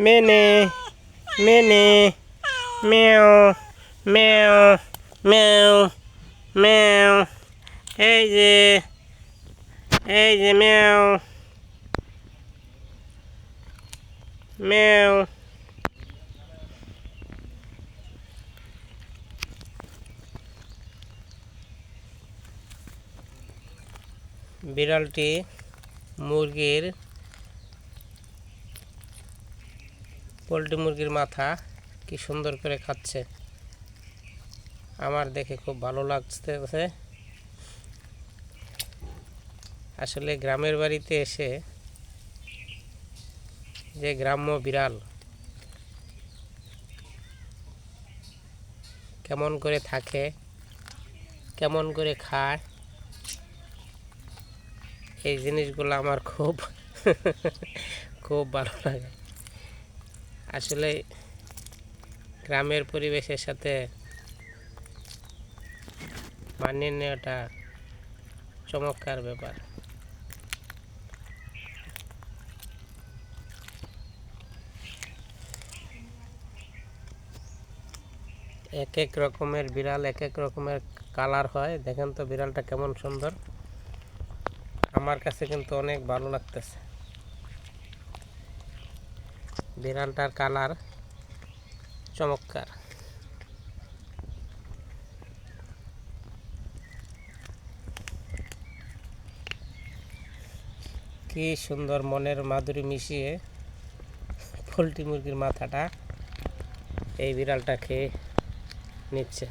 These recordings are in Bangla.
মিনি মিনি মেও মেও মেও মেও এই যে মেও মেও বিড়ালটি পোল্ট্রি মুরগির মাথা কি সুন্দর করে খাচ্ছে। আমার দেখে খুব ভালো লাগতেছে। আসলে গ্রামের বাড়িতে এসে যে গ্রাম্য বিড়াল কেমন করে থাকে, কেমন করে খায়, এই জিনিসগুলো আমার খুব খুব ভালো লাগে। আসলে গ্রামের পরিবেশের সাথে মানিয়ে নেওয়াটা চমৎকার ব্যাপার। এক এক রকমের বিড়াল, এক এক রকমের কালার হয়। দেখেন তো বিড়ালটা কেমন সুন্দর। আমার কাছে কিন্তু অনেক ভালো লাগতেছে। বিড়ালটার কালার চমৎকার। কি সুন্দর মনের মাধুরী মিশিয়ে পোল্ট্রি মুরগির মাথাটা এই বিড়ালটা খেয়ে নিচ্ছে।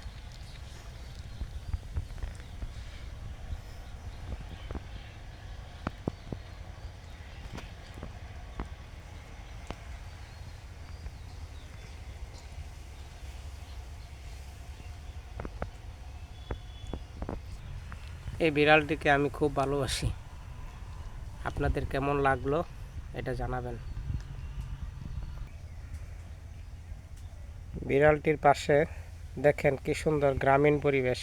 এই বিড়ালটিকে আমি খুব ভালোবাসি। আপনাদের কেমন লাগলো এটা জানাবেন। বিড়ালটির পাশে দেখেন কি সুন্দর গ্রামীণ পরিবেশ।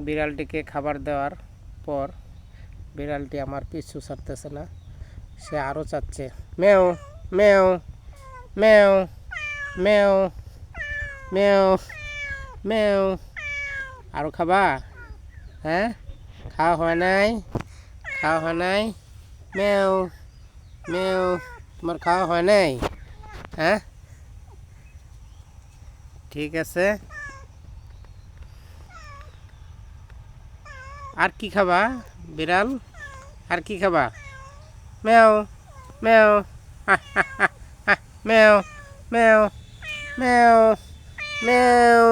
বিড়ালটিকে খাবার দেওয়ার পর বিড়ালটি আমার পিছু ছাড়তেছে না, সে আরও চাচ্ছে। মেও মেও মেও মেও মেও মেও। আরও খাবা? হ্যাঁ, খাওয়া হয় নাই, খাওয়া হয় নাই। মেও মেও, তোমার খাওয়া হয় নাই? হ্যাঁ, ঠিক আছে। আর কি খাবা বিড়াল? আর কি খাবা? মেও মেও মেও মেও মেও মেও।